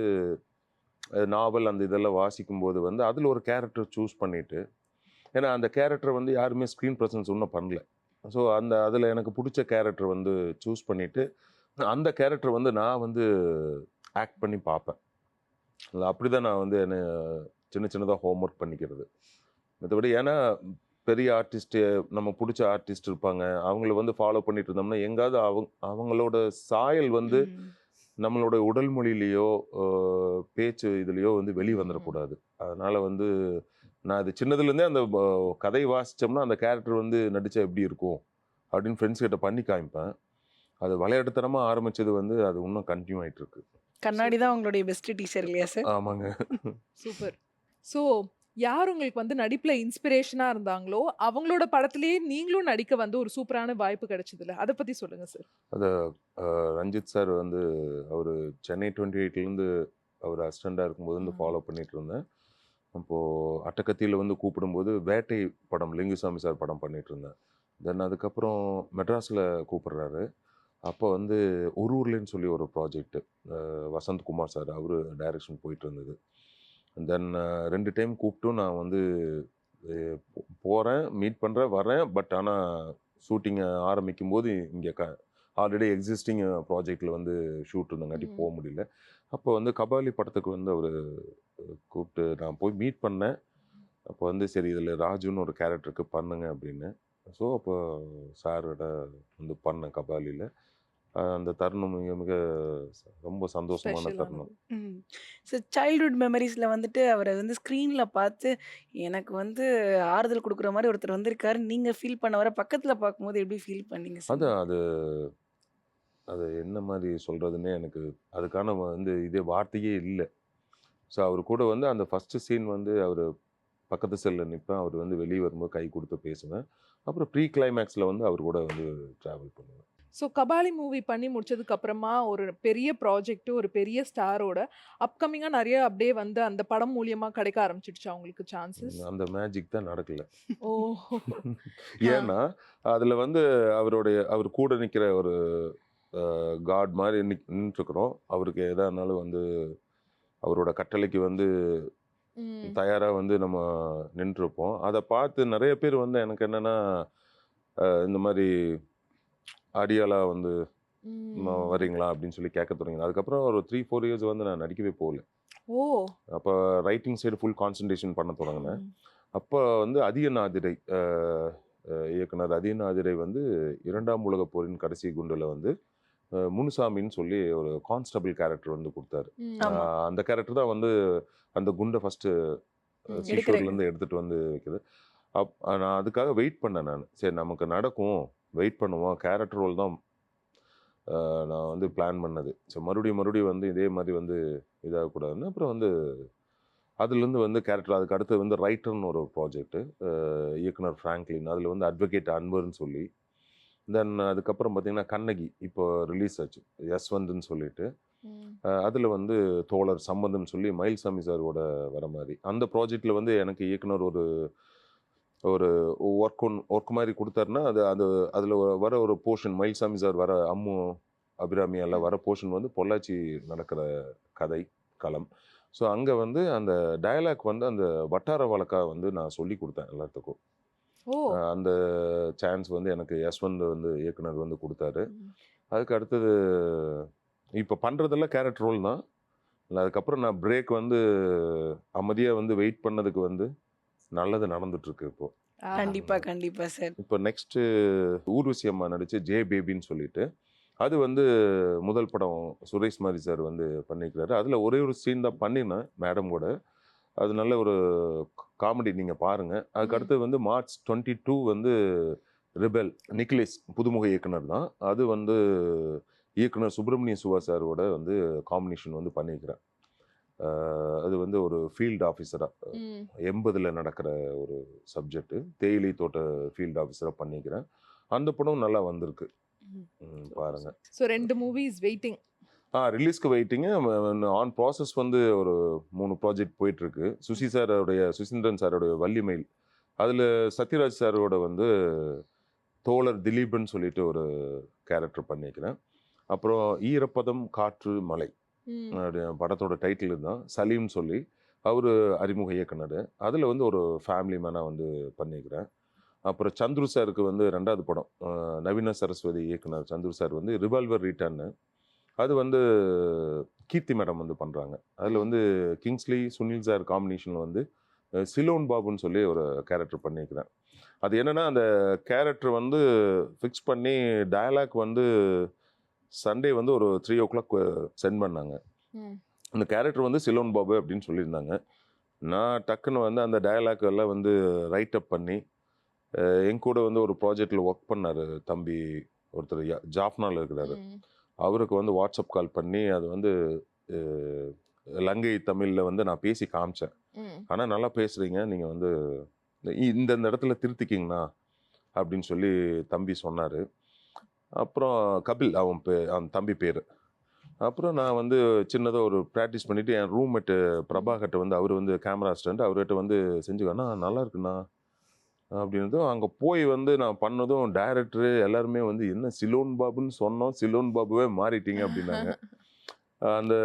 நாவல் அந்த இதெல்லாம் வாசிக்கும்போது வந்து அதில் ஒரு கேரக்டர் சூஸ் பண்ணிட்டு, ஏன்னா அந்த கேரக்டர் வந்து யாருமே ஸ்க்ரீன் ப்ரெசன்ஸ் இன்னும் பண்ணல. ஸோ அதில் எனக்கு பிடிச்ச கேரக்டர் வந்து சூஸ் பண்ணிட்டு, அந்த கேரக்டர் வந்து நான் வந்து ஆக்ட் பண்ணி பார்ப்பேன். அப்படி தான் நான் வந்து சின்ன சின்னதாக ஹோம்ஒர்க் பண்ணிக்கிறது. மற்றபடி ஏன்னா பெரிய ஆர்டிஸ்ட்டு, நம்ம பிடிச்ச ஆர்டிஸ்ட் இருப்பாங்க. அவங்கள வந்து ஃபாலோ பண்ணிட்டு இருந்தோம்னா, எங்கேயாவது அவங்களோட சாயல் வந்து ம். நம்மளோட உடல் மொழியிலயோ, பேச்சு இதுலயோ வந்து வெளிய ம். வந்துறக்கூடாது. அதனால வந்து நான் அது சின்னதுலேருந்தே அந்த கதை வாசிச்சோம்னா, அந்த கேரக்டர் வந்து நடிச்சா எப்படி இருக்கும்? அப்படின்னு ஃப்ரெண்ட்ஸ் கிட்ட பண்ணி காமிப்பேன். அது விளையாட்டுத்தனமா ஆரம்பிச்சது வந்து அது இன்னும் கன்டின்யூ ஆயிட்டு இருக்கு. கண்ணாடி தான் சூப்பர், உங்களுடைய பெஸ்ட் டீச்சர் இல்லையா சார்? ஆமாங்க. சூப்பர். ஸோ யார் உங்களுக்கு வந்து நடிப்புல இன்ஸ்பிரேஷனா இருந்தாங்களோ, அவங்களோட படத்திலேயே நீங்களும் நடிக்க வந்து ஒரு சூப்பரான வாய்ப்பு கிடைச்சதுல்ல. அத பத்தி சொல்லுங்க சார். அத ரஞ்சித் சார் வந்து அவரு சென்னை 28லேருந்து அவர் அசிஸ்டண்டா இருக்கும்போது வந்து ம். ஃபாலோ பண்ணிட்டு இருந்தேன். அப்போ அட்டகத்தியில வந்து கூப்பிடும்போது வேட்டை படம் லிங்குசாமி சார் படம் பண்ணிட்டு இருந்தேன். தென் அதுக்கப்புறம் மெட்ராஸ்ல கூப்பிடுறாரு. அப்போ வந்து ஒரு ஊர்லேன்னு சொல்லி ஒரு ப்ராஜெக்ட் வசந்த் குமார் சார் அவரு டைரக்ஷன் போயிட்டு இருந்தது. தென் 2 டைம் கூப்பிட்டும் நான் வந்து போறேன், மீட் பண்றேன், வரேன். பட் ஆனா ஷூட்டிங் ஆரம்பிக்கும்போது இங்க ஆல்ரெடி எக்ஸிஸ்டிங் ப்ராஜெக்ட்ல வந்து ஷூட் இருந்தங்காட்டி ம். போ முடியல. அப்போ வந்து கபாலி படத்துக்கு வந்து அவரு கூப்பிட்டு நான் போய் மீட் பண்ணேன். அப்போ வந்து சரி இதில் ராஜுன்னு ஒரு கேரக்டருக்கு பண்ணுங்க அப்படின்னு. ஸோ அப்போ சாரோட வந்து பண்ணேன் கபாலியில். அந்த தருணம் மிக மிக ரொம்ப சந்தோஷமான தருணம். ஸ்பெஷலானது. ம். சார் சைல்ட்ஹுட் மெமரீஸ்ல வந்துட்டு அவர வந்து ஸ்க்ரீன்ல பார்த்து, எனக்கு வந்து ஆறுதல் குடுக்குற மாரி ஒருத்தர் வந்திருக்காரு. நீங்க ஃபீல் பண்ணவர பக்கத்துல பார்க்கும்போது எப்படி ஃபீல் பண்ணீங்க சார்? அதான் அது அது என்ன மாதிரி சொல்கிறதுன்னே எனக்கு அதுக்கான வந்து இதே வார்த்தையே இல்லை. ஸோ அவர் கூட வந்து அந்த ஃபஸ்ட்டு சீன் வந்து அவர் பக்கத்து செல்லில் நிற்பேன். அவர் வந்து வெளியே வரும்போது கை கொடுத்து பேசுவேன். அப்புறம் ப்ரீ கிளைமேக்ஸில் வந்து அவர் கூட வந்து ட்ராவல் பண்ணுவேன். ஸோ கபாலி மூவி பண்ணி முடிச்சதுக்கு அப்புறமா ஒரு பெரிய ப்ராஜெக்ட், ஒரு பெரிய ஸ்டாரோட அப்கமிங்கா நெறைய அப்படியே வந்து அந்த படம் மூலியமா கிடைக்க ஆரம்பிச்சுடுச்சா உங்களுக்கு சான்சஸ்? அந்த மேஜிக் தான் நடக்கல. ஓ! ஆ. ஏன்னா, அதில வந்து அவர் கூட நிக்கிற ஒரு காட் மாரி நின்னுட்டுருக்குறோம். அவருக்கு எதா இருந்தாலும் வந்து அவரோட கட்டளைக்கு வந்து ம். தயாரா வந்து நம்ம நின்றுருப்போம். அத பார்த்து நெறைய பேர் வந்து எனக்கு என்னன்னா, இந்த மாரி "அடியாளா வந்து ம். வரீங்களா?" அப்படின்னு சொல்லி கேட்க தொடங்கினாங்க. அதுக்கப்புறம் ஒரு 3, 4 இயர்ஸ் வந்து நான் நடிக்கவே போகல. ஓ! அப்ப ரைட்டிங் சைடு ஃபுல் கான்சன்ட்ரேஷன் பண்ண தொடங்குனேன். ம். அப்ப வந்து அதியன் ஆதிரை இயக்குனர் அதியன் ஆதிரை வந்து 2ஆம் உலகப் போரின் கடைசி குண்டுல வந்து முனுசாமின்னு சொல்லி ஒரு கான்ஸ்டபிள் கேரக்டர் வந்து குடுத்தாரு. அ ஆமா. அந்த கேரக்டர் தான் வந்து அந்த குண்ட ஃபர்ஸ்ட்டு ம். எடுக்குறேங்க. சிஷூர்லேருந்து எடுத்துட்டு வந்து வைக்குது. நான் அதுக்காக வெயிட் பண்ணேன் நானு. சரி நமக்கு நடக்கும், வெயிட் பண்ணுவோம். கேரக்டர் ரோல் தான் நான் வந்து பிளான் பண்ணது. ஸோ மறுபடியும் மறுபடியும் வந்து இதே மாரி வந்து இதாகக்கூடாதுன்னு, அப்புறம் வந்து அதுலேருந்து வந்து கேரக்டர் அதுக்கு அடுத்து வந்து ரைட்டர்ன்னு ஒரு ப்ராஜெக்ட்டு. இயக்குனர் ஃப்ராங்க்லின். அதில வந்து அட்வொகேட் அன்வர்ன்னு சொல்லி. தென் அதுக்கப்புறம் பார்த்தீங்கன்னா, கண்ணகி இப்போ ரிலீஸ் ஆச்சு. யஸ்வந்த்ன்னு சொல்லிட்டு. ம். அதில வந்து தோழர் சம்பந்தம்னு சொல்லி மயில்சாமி சாரோட வர மாரி. அந்த ப்ராஜெக்ட்ல வந்து எனக்கு இயக்குனர் ஒரு ஒரு ஒர்க் மாரி குடுத்தாருன்னா, அது அது அதில வர ஒரு போர்ஷன் மயில்சாமி சார் வர அம்மு, அபிராமி எல்லாம் ம். வர போர்ஷன் வந்து பொள்ளாச்சி நடக்கிற கதை, களம். ஸோ அங்க வந்து அந்த டயலாக் வந்து அந்த வட்டார வழக்கா வந்து நான் சொல்லிக் குடுத்தேன் எல்லாத்துக்கும். ஓ! அந்த சான்ஸ் வந்து எனக்கு யஸ்வந்த் வந்து இயக்குனர் வந்து குடுத்தாரு. ம். அதுக்கு அடுத்தது இப்ப பண்றதெல்லாம் கேரக்டர் ரோல் தான். அதுக்கப்புறம் நான் பிரேக் வந்து அமைதியா வந்து வெயிட் பண்ணதுக்கு வந்து நல்லது நடந்துட்டு இருக்கு இப்போ. ஆஹா! கண்டிப்பா, கண்டிப்பா சார். இப்போ நெக்ஸ்ட்டு ஊர்வசி அம்மா நடிச்ச ஜே பேபின்னு சொல்லிட்டு, அது வந்து முதல் படம் சுரேஷ் மாரி சார் வந்து பண்ணியிருக்கிறாரு. அதில ஒரே ஒரு சீன் தான் பண்ணினேன் மேடம் கூட. அது நல்ல ஒரு காமெடி நீங்க பாருங்க. அதுக்கு ம். அடுத்து வந்து மார்ச் 22 வந்து ரிபெல் நிக்லஸ் புதுமுக இயக்குனர் தான். அது வந்து இயக்குனர் சுப்பிரமணிய சிவா சாரோட வந்து காம்பினேஷன் வந்து பண்ணியிருக்கிறேன். அது வந்து ஒரு ஃபீல்டு ஆஃபீஸராக ம். 80ல் நடக்கிற ஒரு சப்ஜெக்ட். தேயிலை தோட்ட ஃபீல்டு ஆஃபீஸராக பண்ணிக்கிறேன். அந்த படம் நல்லா வந்திருக்கு. பாருங்க. So 2 movies waiting. ரிலீஸ்க்கு வெயிட்டிங்கு. ஆன் ப்ராசஸ் வந்து ஒரு 3 ப்ராஜெக்ட் போயிட்டுருக்கு. சுசீந்திரன் சாரோடைய வள்ளிமயில். அதில் சத்யராஜ் சாரோட வந்து தோழர் திலீப்னு சொல்லிட்டு ஒரு கேரக்டர் பண்ணிக்கிறேன். அப்புறம் ஈரப்பதம் காற்று மலை ம். படத்தோட டைட்டில் தான். சலீம்னு சொல்லி அவர் அறிமுக இயக்குனர். அதில் வந்து ஒரு ஃபேமிலி மேனாக வந்து பண்ணிக்கிறேன். அப்புறம் சந்துரு சாருக்கு வந்து 2வது படம், நவீன சரஸ்வதி இயக்குனர் சந்துரு சார் வந்து ரிவால்வர் ரிட்டர்ன்னு. அது வந்து கீர்த்தி மேடம் வந்து பண்ணுறாங்க. அதில் வந்து கிங்ஸ்லி சுனில் சார் காம்பினேஷனில் வந்து சிலோன் பாபுன்னு சொல்லி ஒரு கேரக்டர் பண்ணிக்கிறேன். அது என்னென்னா அந்த கேரக்டர் வந்து ஃபிக்ஸ் பண்ணி டயலாக் வந்து சண்டே வந்து ஒரு 3 o'clock சென்ட் பண்ணாங்க. ம். அந்த கேரக்டர் வந்து சிலோன் பாபு அப்படின்னு சொல்லியிருந்தாங்க. நான் டக்குன்னு வந்து அந்த டயலாக் எல்லாம் வந்து ரைட் அப் பண்ணி என் கூட வந்து ஒரு ப்ராஜெக்டில் ஒர்க் பண்ணார் தம்பி ஒருத்தர் ஜாஃப்னாவில் இருக்கிறாரு. ம். அவருக்கு வந்து வாட்ஸ்அப் கால் பண்ணி அது வந்து லங்கை தமிழில் வந்து நான் பேசி காமிச்சேன். ம். ஆனால் நல்லா பேசுகிறீங்க, நீங்கள் வந்து இந்த இடத்துல திருத்திக்கிங்கண்ணா அப்படின்னு சொல்லி தம்பி சொன்னார். அப்புறம் கபில் அவன் தம்பி பேர். அப்புறம் நான் வந்து சின்னதாக ஒரு ப்ராக்டிஸ் பண்ணிவிட்டு என் ரூம்மேட்டு பிரபாகர்ட்ட வந்து அவர் வந்து கேமரா அசிஸ்டன்ட், அவர்கிட்ட வந்து செஞ்சுக்கண்ணா நல்லா இருக்குண்ணா அப்படின்னதும் அங்கே போய் வந்து நான் பண்ணதும் டைரக்டரு எல்லாருமே வந்து என்ன சிலோன் பாபுன்னு சொன்னோம், சிலோன் பாபுவே மாறிட்டீங்க அப்படின்னாங்க. அந்த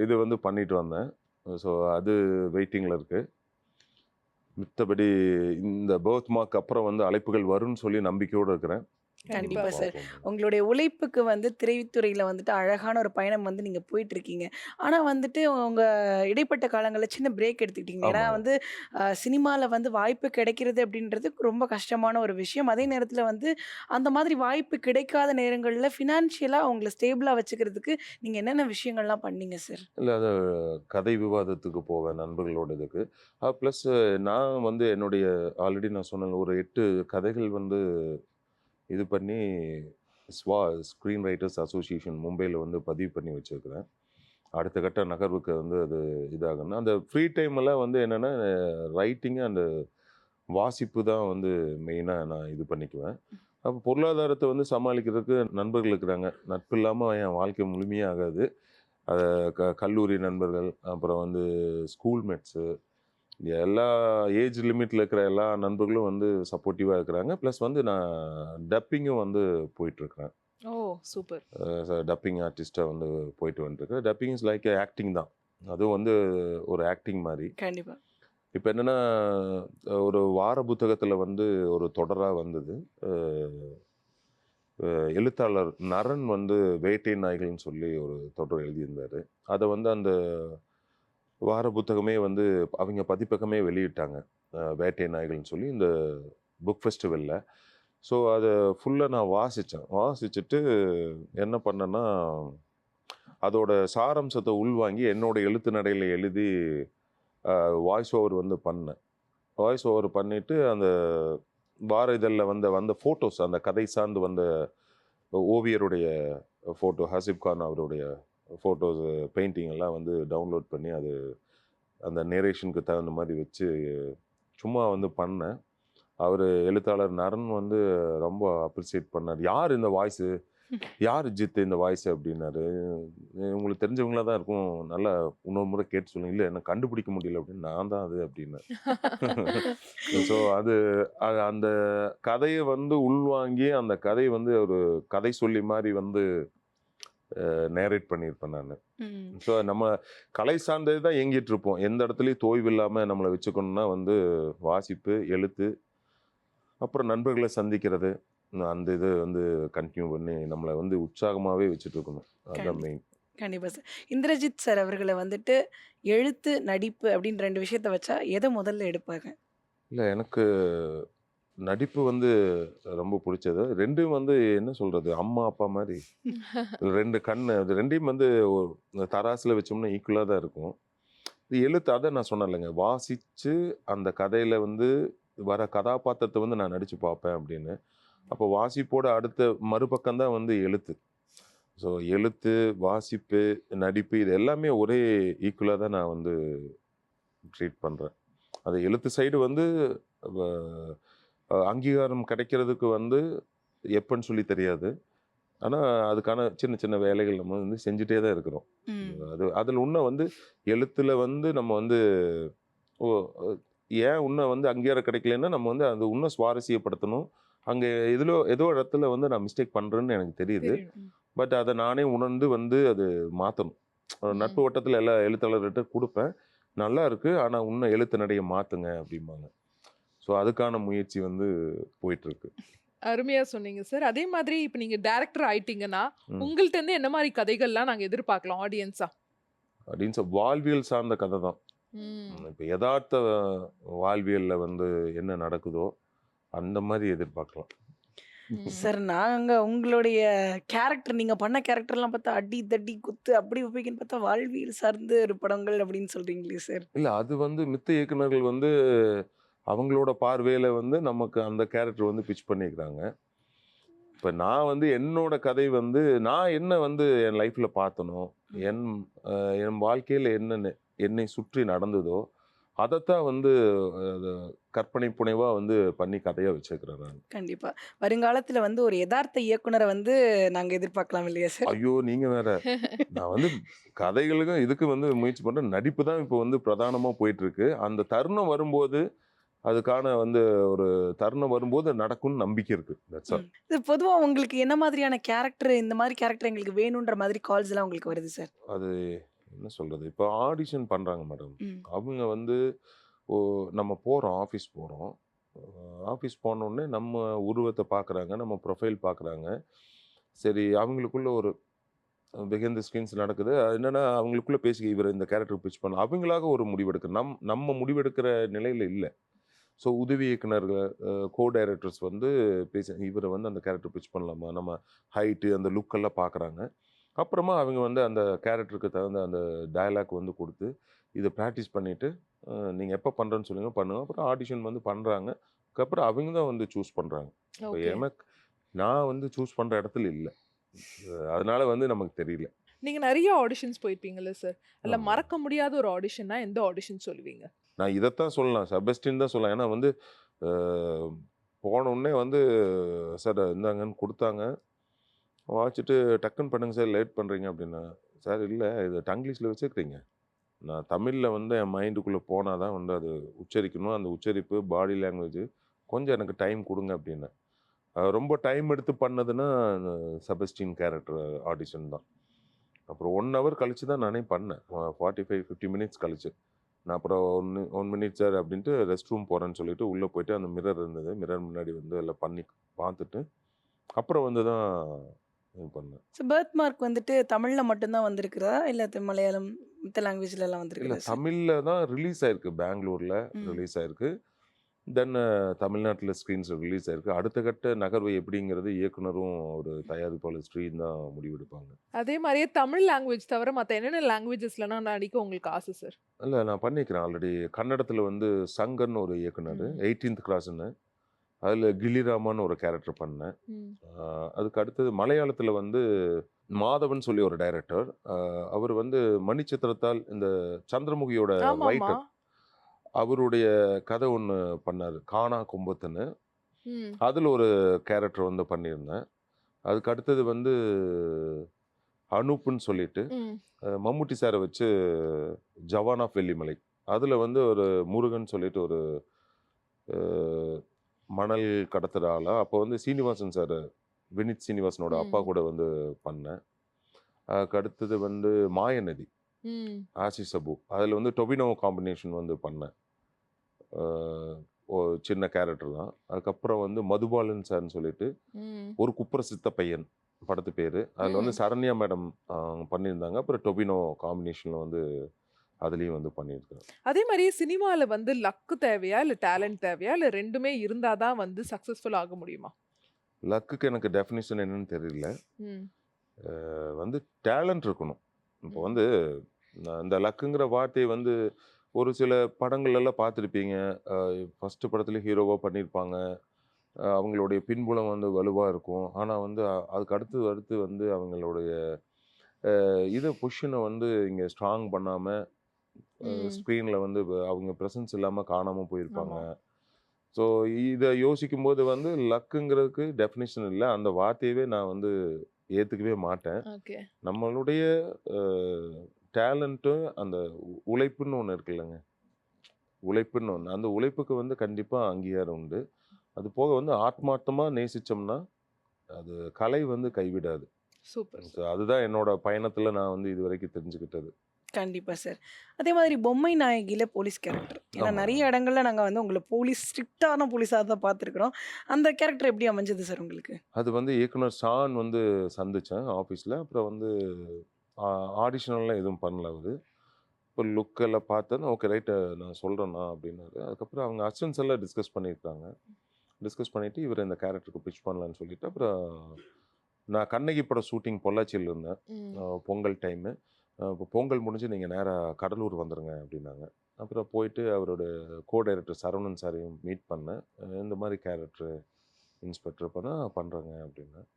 இது வந்து பண்ணிட்டு வந்தேன். ஸோ அது வெயிட்டிங்கில் இருக்குது. மித்தபடி இந்த பர்த் மார்க் அப்புறம் வந்து அழைப்புகள் வரும்னு சொல்லி நம்பிக்கையோடு இருக்கிறேன். கண்டிப்பா சார். பார்ப்போம். உங்களுடைய உழைப்புக்கு வந்து திரைத்துறையில வந்துட்டு அழகான ஒரு பயணம் வந்து நீங்க போயிட்டுருக்கீங்க. ஆனா வந்துட்டு உங்க இடைப்பட்ட காலங்கள்ல சின்ன பிரேக் எடுத்துக்கிட்டீங்க. ஏன்னா ஆமாங்க. வந்து சினிமால வந்து வாய்ப்பு கிடைக்கிறது அப்படின்றது ரொம்ப கஷ்டமான ஒரு விஷயம். அதே நேரத்தில வந்து அந்த மாதிரி வாய்ப்பு கிடைக்காத நேரங்கள்ல ஃபினான்ஷியலா உங்கள ஸ்டேபிளா வச்சுக்கிறதுக்கு நீங்க என்னென்ன விஷயங்கள்லாம் பண்ணீங்க சார்? இல்லை அது கதை விவாதத்துக்கு போவேன் நண்பர்களோட இதுக்கு. ப்ளஸ் நான் வந்து என்னுடைய ஆல்ரெடி நான் சொன்னேன் ஒரு 8 கதைகள் வந்து இது பண்ணி ஸ்க்ரீன் ரைட்டர்ஸ் அசோசியேஷன் மும்பையில் வந்து பதிவு பண்ணி வச்சுருக்கிறேன். அடுத்த கட்ட நகர்வுக்கு வந்து அது இதாகணும். அந்த ஃப்ரீ டைமெல்லாம் வந்து என்னென்னா ரைட்டிங்கு அந்த வாசிப்பு தான் வந்து மெயினாக நான் இது பண்ணிக்குவேன். அப்போ பொருளாதாரத்தை வந்து சமாளிக்கிறதுக்கு நண்பர்கள் இருக்கிறாங்க. நட்பு இல்லாமல் என் வாழ்க்கை முழுமையாக ஆகாது. அதை கல்லூரி நண்பர்கள், அப்புறம் வந்து ஸ்கூல் மேட்ஸு, எல்லா ஏஜ் லிமிட்டில் இருக்கிற எல்லா நண்பர்களும் வந்து சப்போர்ட்டிவாக இருக்கிறாங்க. ப்ளஸ் வந்து நான் டப்பிங்கும் வந்து போயிட்டுருக்கிறேன். ஓ! சூப்பர். டப்பிங் ஆர்டிஸ்ட்டாக வந்து போயிட்டு வந்துட்டுருக்கேன். டப்பிங் இஸ் லைக் ஆக்டிங் தான். அதுவும் வந்து ஒரு ஆக்டிங் மாதிரி. கண்டிப்பா. இப்போ என்னென்னா ஒரு வார புத்தகத்தில் வந்து ஒரு தொடராக வந்தது. எழுத்தாளர் நரன் வந்து வேட்டை நாய்கள்னு சொல்லி ஒரு தொடர் எழுதியிருந்தார். அதை வந்து அந்த வார புத்தகமே வந்து அவங்க பதிப்பகமே வெளியிட்டாங்க. வேட்டை நாய்கள்னு சொல்லி இந்த புக் ஃபெஸ்டிவலில். ஸோ அதை ஃபுல்லாக நான் வாசித்தேன். வாசிச்சுட்டு என்ன பண்ணேன்னா அதோட சாராம்சத்தை உள்வாங்கி என்னோட எழுத்து நடையில் எழுதி வாய்ஸ் ஓவர் வந்து பண்ணேன். வாய்ஸ் ஓவர் பண்ணிவிட்டு அந்த வார இதழில் வந்த ஃபோட்டோஸ், அந்த கதை சார்ந்து வந்த ஓவியருடைய ஃபோட்டோ, ஹசீப் கான் அவருடைய ஃபோட்டோஸ், பெயிண்டிங் எல்லாம் வந்து டவுன்லோட் பண்ணி அது அந்த நேரேஷனுக்கு தகுந்த மாதிரி வச்சு சும்மா வந்து பண்ணேன். அவர் எழுத்தாளர் நரன் வந்து ரொம்ப அப்ரிசியேட் பண்ணார். யார் இந்த வாய்ஸு, யார் ஜித் இந்த வாய்ஸு அப்படின்னாரு. உங்களுக்கு தெரிஞ்சவங்களா தான் இருக்கும், நல்லா இன்னொரு முறை கேட்டு சொல்லுங்க. இல்லை எனக்கு கண்டுபிடிக்க முடியல அப்படின்னு. நான் தான் அது அப்படின்னேன். ஸோ அது அந்த கதையை வந்து உள்வாங்கி அந்த கதையை வந்து ஒரு கதை சொல்லி மாதிரி வந்து நேரேட் பண்ணியிருப்பேன் நான். ஸோ நம்ம கலை சார்ந்தது தான் இயங்கிட்டு இருப்போம். எந்த இடத்துலையும் தோய்வு இல்லாமல் நம்மளை வச்சுக்கணும்னா வந்து வாசிப்பு, எழுத்து, அப்புறம் நண்பர்களை சந்திக்கிறது, அந்த இது வந்து கண்டினியூ பண்ணி நம்மளை வந்து உற்சாகமாகவே வச்சுட்டு இருக்கணும். அதுதான் மெயின். கண்டிப்பா சார். இந்திரஜித் சார் அவர்கள வந்துட்டு எழுத்து, நடிப்பு அப்படின்னு 2 விஷயத்த வச்சா எத முதல்ல எடுப்பாங்க? இல்லை எனக்கு நடிப்பு வந்து ரொம்ப பிடிச்சது. 2ம் வந்து என்ன சொல்கிறது, அம்மா அப்பா மாதிரி 2 கண்ணு, அது 2யும் வந்து தராசில் வச்சோம்னா ஈக்குவலாக தான் இருக்கும். இது எழுத்து, அதை நான் சொன்னேன் இல்லைங்க, வாசித்து அந்த கதையில் வந்து வர கதாபாத்திரத்தை வந்து நான் நடித்து பார்ப்பேன் அப்படின்னு. அப்போ வாசிப்போட அடுத்த மறுபக்கம் தான் வந்து எழுத்து. ஸோ எழுத்து, வாசிப்பு, நடிப்பு இது எல்லாமே ஒரே ஈக்குவலா தான் நான் வந்து ட்ரீட் பண்றேன். அது எழுத்து சைடு வந்து வ அங்கீகாரம் கிடைக்கிறதுக்கு வந்து எப்பன்னு சொல்லி தெரியாது. ஆனா, அதுக்கான சின்ன சின்ன வேலைகள் நம்ம வந்து செஞ்சுட்டே தான் இருக்கிறோம். ம். அது அதில இன்னும் வந்து எழுத்துல வந்து நம்ம வந்து ஓ அ ஏன் இன்னும் வந்து அங்கீகாரம் கிடைக்கலன்னா, நம்ம வந்து அது இன்னும் சுவாரஸ்யப்படுத்தணும். அங்க ஏதோ இடத்துல வந்து நான் மிஸ்டேக் பண்றேன்னு எனக்கு தெரியுது. தெரியும். பட் அத நானே உணர்ந்து வந்து அது மாத்தணும். நட்பு ம். வட்டத்துல எல்லா எழுத்தாளர்கிட்ட குடுப்பேன். நல்லா இருக்கு. ஆனா இன்னும் எழுத்து நடைய மாத்துங்க அப்டிம்பாங்க. ஸோ அதுக்கான முயற்சி வந்து போயிட்டுருக்கு. அருமையா சொன்னீங்க சார். அதே மாதிரி இப்ப நீங்க டைரக்டர் ஆயிட்டீங்கன்னா, ம். உங்கள்ட்ட இருந்து என்ன மாரி கதைகள்லாம் நாங்க எதிர்பார்க்கலாம் ஆடியன்ஸா? அப்படின்னு வாழ்வியல் சார்ந்த கதை தான். ம். இப்ப எதார்த்த வாழ்வியல்ல வந்து என்ன நடக்குதோ, அந்த மாரி எதிர்பார்க்கலாம். ம். சார் நாங்க உங்களுடைய கேரக்டர் நீங்க பண்ண கேரக்டர்லாம் பார்த்தா அடி, தடி, குத்து அப்படி வைப்பீங்கன்னு பார்த்தா வாழ்வியல் சார்ந்த ஒரு படங்கள் அப்படின்னு சொல்றீங்களே சார். இல்ல அது வந்து மித்த இயக்குனர்கள் வந்து அவங்களோட பார்வையில வந்து நமக்கு அந்த கேரக்டர் வந்து பிட்ச் பண்ணியிருக்காங்க. இப்ப நான் வந்து என்னோட கதை வந்து நான் என்ன வந்து என் லைஃப்ல பார்த்தனோ, ம். என் அ என் வாழ்க்கையில என்னை சுற்றி நடந்ததோ, அதத்தான் வந்து அது கற்பனை புனைவா வந்து பண்ணி கதையா வச்சிருக்கிறேன் நான். கண்டிப்பா. வருங்காலத்துல வந்து ஒரு எதார்த்த இயக்குனர வந்து நாங்க எதிர்பார்க்கலாம் இல்லையா சார்? ஐயோ! நீங்க வேற. நான் வந்து கதைகளுக்கும் இதுக்கு வந்து முயற்சி பண்றேன். நடிப்பு தான் இப்போ வந்து பிரதானமா போயிட்டுருக்கு. அந்த தருணம் வரும்போது, அதுக்கான வந்து ஒரு தருணம் வரும்போது நடக்கும்னு நம்பிக்கை இருக்கு. That's all. ம். இது பொதுவா உங்களுக்கு என்ன மாதிரியான கேரக்டர் இந்த மாரி கேரக்டர் எங்களுக்கு வேணுன்ற மாதிரி கால்ஸ்லாம் உங்களுக்கு வருது சார்? அது என்ன சொல்றது? இப்போ ஆடிஷன் பண்றாங்க மேடம். ம். அவங்க வந்து ஓ நம்ம போறோம், ஆஃபீஸ் போறோம். அ ஆஃபீஸ் போனோனே நம்ம உருவத்த பார்க்குறாங்க, நம்ம ப்ரொஃபைல் பார்க்குறாங்க. சரி அவங்களுக்குள்ள ஒரு பிஹைண்ட் தி ஸ்கிரீன்ஸ் நடக்குது. அது என்னன்னா அவங்களுக்குள்ள பேசி இவர இந்த கேரக்டர் பிட்ச் பண்ணலாம். அவங்களாக ஒரு முடிவெடுக்க நம்ம முடிவெடுக்கிற நிலையில இல்ல. ஸோ உதவி இயக்குனர்கள், கோ டைரக்டர்ஸ் வந்து இவர வந்து அந்த கேரக்டர் பிட்ச் பண்ணலாமா? நம்ம ஹைட்டு, அந்த லுக் எல்லாம் பார்க்குறாங்க. அப்புறமா அவங்க வந்து அந்த கேரக்டருக்கு தகுந்த அந்த டயலாக் வந்து குடுத்து, இத பிராக்டிஸ் பண்ணிட்டு, நீங்க எப்ப பண்றேன்னு சொல்லுங்க, பண்ணுங்க. அப்புறம் ஆடிஷன் வந்து பண்றாங்க. அதுக்கப்புறம் அவங்க தான் வந்து சூஸ் பண்றாங்க. இப்ப ஓகே. நான் வந்து சூஸ் பண்ற இடத்துல இல்ல. அதனால வந்து நமக்கு தெரியல. நீங்க நெறைய ஆடிஷன்ஸ் போயிருப்பீங்கல்ல சார். அதுல ஆமா. மறக்க முடியாத ஒரு ஆடிஷன்னா எந்த ஆடிஷன் சொல்லுவீங்க? நான் இதத்தான் சொல்லலாம். செபஸ்டின் தான் சொல்லலாம். ஏன்னா வந்து, அ போனோனே வந்து, சார் இந்தாங்கன்னு குடுத்தாங்க. வாசிச்சுட்டு டக்குன்னு பண்ணுங்க சார் லேட் பண்றீங்க அப்டின்னாங்க. சார் இல்ல இத டங்கிலீஷ்ல வச்சுருக்கிறீங்க. நான் தமிழ்ல வந்து என் மைண்டுக்குள்ள போனா தான் வந்து அது உச்சரிக்கணும். அந்த உச்சரிப்பு, பாடி லாங்குவேஜ் கொஞ்சம் எனக்கு டைம் குடுங்க அப்டின்னேன். ரொம்ப டைம் எடுத்து பண்ணதுன்னா, செபஸ்டின் கேரக்டர் ஆடிஷன் தான். அப்புறம் 1 ஹவர் கழிச்சு தான் நானே பண்ணேன். 45, 50 மினிட்ஸ் கழிச்சு. நான் அப்புறம் 1 மினிட் சார் அப்டின்ட்டு ரெஸ்ட் ரூம் போறேன்னு சொல்லிட்டு உள்ள போயிட்டு அந்த மிரர் இருந்தது. மிரர் முன்னாடி வந்து எல்லாம் பண்ணி பார்த்துட்டு, அப்புறம் வந்து தான் இது பண்ணேன். ஸோ பர்த் மார்க் வந்துட்டு தமிழ்ல மட்டும் தான் வந்திருக்குதா? இல்ல மலையாளம் மித்த லாங்குவேஜ்லலாம் இல்ல வந்திருக்குதா சார்? தமிழ்ல தான் ரிலீஸ் ஆயிருக்கு. பெங்களூர்ல ம். ரிலீஸ் ஆயிருக்கு. தென் தமிழ்நாட்டுல ஸ்க்ரீன்ஸ்ல ரிலீஸ் ஆயிருக்கு. அடுத்த கட்ட நகர்வு எப்படிங்கிறது இயக்குனரும், ஒரு தயாரிப்பாளர் ஸ்ரீயும் தான் முடிவெடுப்பாங்க. அதே மாரியே தமிழ் லாங்குவேஜ் தவிர மத்த என்னென்ன லாங்குவேஜஸ்லலாம் நடிக்க உங்களுக்கு ஆசை சார்? இல்ல நான் பண்ணியிருக்கிறேன் ஆல்ரெடி. கன்னடத்துல வந்து சங்கர்ன்னு ஒரு இயக்குனரு, ம். 18த் கிராஸ்ன்னு. அதுல கில்லிராமான்னு ஒரு கேரக்டர் பண்ணேன். ம். அதுக்கு அடுத்தது மலையாளத்துல வந்து மாதவன் சொல்லி ஒரு டைரக்டர். அவர் வந்து மணிச்சித்திரத்தால் இந்த சந்திரமுகியோட ஆமாமா. ரைட்டர். அவருடைய கதை ஒண்ணு பண்ணாரு. கானா கொம்பத்துன்னு. ம். அதுல ஒரு கேரக்டர் வந்து பண்ணியிருந்தேன். அதுக்கு அடுத்தது வந்து அனூப்ன்னு சொல்லிட்டு, ம். மம்முட்டி சார வச்சு ஜவான் ஆஃப் வெள்ளிமலை. அதுல வந்து ஒரு முருகன் சொல்லிட்டு ஒரு அ மணல் கடத்துற ஆளா, அப்போ வந்து சீனிவாசன் சார், வினித் சீனிவாசனோட அப்பா ம். கூட வந்து பண்ணேன். அதுக்கு அடுத்தது வந்து மாயநதி, ம். ஆசிஸ் அபு. அதுல வந்து டொவினோ காம்பினேஷன் வந்து பண்ணேன். அ ஒரு சின்ன கேரக்டர் தான். அதுக்கப்புறம் வந்து மதுபாலன் சார்ன்னு சொல்லிட்டு, ம். ஒரு குப்புறசித்த பையன் படத்து பேரு. அதுல வந்து ம். சரண்யா மேடம் பண்ணியிருந்தாங்க. அப்புறம் டொவினோ காம்பினேஷன்ல வந்து அதுலயும் வந்து பண்ணியிருக்கேன். அதே மாரியே சினிமால வந்து லக்கு தேவையா? இல்ல டேலண்ட் தேவையா? இல்ல 2மே இருந்தா தான் வந்து சக்சஸ்ஃபுல் ஆக முடியுமா? லக்குக்கு எனக்கு டெஃபினிஷன் என்னன்னு தெரியல. ம். வந்து டேலண்ட் இருக்கணும். இப்போ ம். வந்து நான் இந்த லக்குங்கிற வார்த்தைய வந்து ஒரு சில படங்கள்லாம் பார்த்துருப்பீங்க. அ ஃபர்ஸ்ட் படத்துல ஹீரோவா பண்ணியிருப்பாங்க. அவங்களுடைய பின்புலம் வந்து வலுவாக இருக்கும். ஆனால் வந்து அதுக்கு அடுத்து அடுத்து வந்து அவங்களுடைய இதை பொசிஷனை வந்து இங்கே ஸ்ட்ராங் பண்ணாமல் ம். ஸ்க்ரீனில் வந்து அவங்க ப்ரெசன்ஸ் இல்லாமல் காணாமல் போயிருப்பாங்க. ஆமா. ஸோ இதை யோசிக்கும்போது வந்து லக்குங்கிறதுக்கு டெஃபினிஷன் இல்லை. அந்த வார்த்தையவே நான் வந்து ஏற்றுக்கவே மாட்டேன். ஓகே. நம்மளுடைய டேலண்ட்டு அந்த உழைப்புன்னு ஒன்று இருக்குல்லங்க. உழைப்புன்னு ஒன்று. அந்த உழைப்புக்கு வந்து கண்டிப்பாக அங்கீகாரம் உண்டு. அது போக வந்து ஆத்மார்த்தமாக நேசித்தோம்னா அது கலை வந்து கைவிடாது. Super so sir. அதுதான் என்னோட பயணத்தில் நான் வந்து இது வரைக்கும் தெரிஞ்சுக்கிட்டது. கண்டிப்பா சார். அதே மாதிரி பொம்மை நாயகில போலீஸ் கேரக்டர். ஏன்னா ஆமாம். நெறைய இடங்கள்ல நாங்க வந்து உங்கள போலீஸ் ஸ்ட்ரிக்ட்டான போலீஸா தான் பார்த்துருக்குறோம். அந்த கேரக்டர் எப்படி அமைஞ்சது சார் உங்களுக்கு? அது வந்து இயக்குனர் ஷான் வந்து சந்தித்தேன் ஆஃபீஸில். அப்புறம் வந்து ஆடிஷனெல்லாம் எதுவும் பண்ணல அவரு. இப்போ லுக்கெல்லாம் பார்த்தோன்னே ஓகே ரைட்டு நான் சொல்கிறேண்ணா அப்படின்னாரு. அதுக்கப்புறம் அவங்க அசிஸ்டன்ஸ் எல்லாம் டிஸ்கஸ் பண்ணியிருக்காங்க. டிஸ்கஸ் பண்ணிவிட்டு இவர் இந்த கேரக்டருக்கு பிட்ச் பண்ணலான்னு சொல்லிட்டு அப்புறம் நான் கண்ணகி படம் ஷூட்டிங் பொள்ளாச்சியில் இருந்தேன். ம். பொங்கல் டைமு. இப்போ பொங்கல் முடிஞ்சு நீங்கள் நேராக கடலூர் வந்துடுங்க அப்படின்னாங்க. அப்புறம் போயிட்டு அவரோட டைரக்டர் சரவணன் சாரையும் மீட் பண்ணேன். இந்த மாதிரி கேரக்டரு இன்ஸ்பெக்டர் பண்ணுறேங்க அப்படின்னேன்.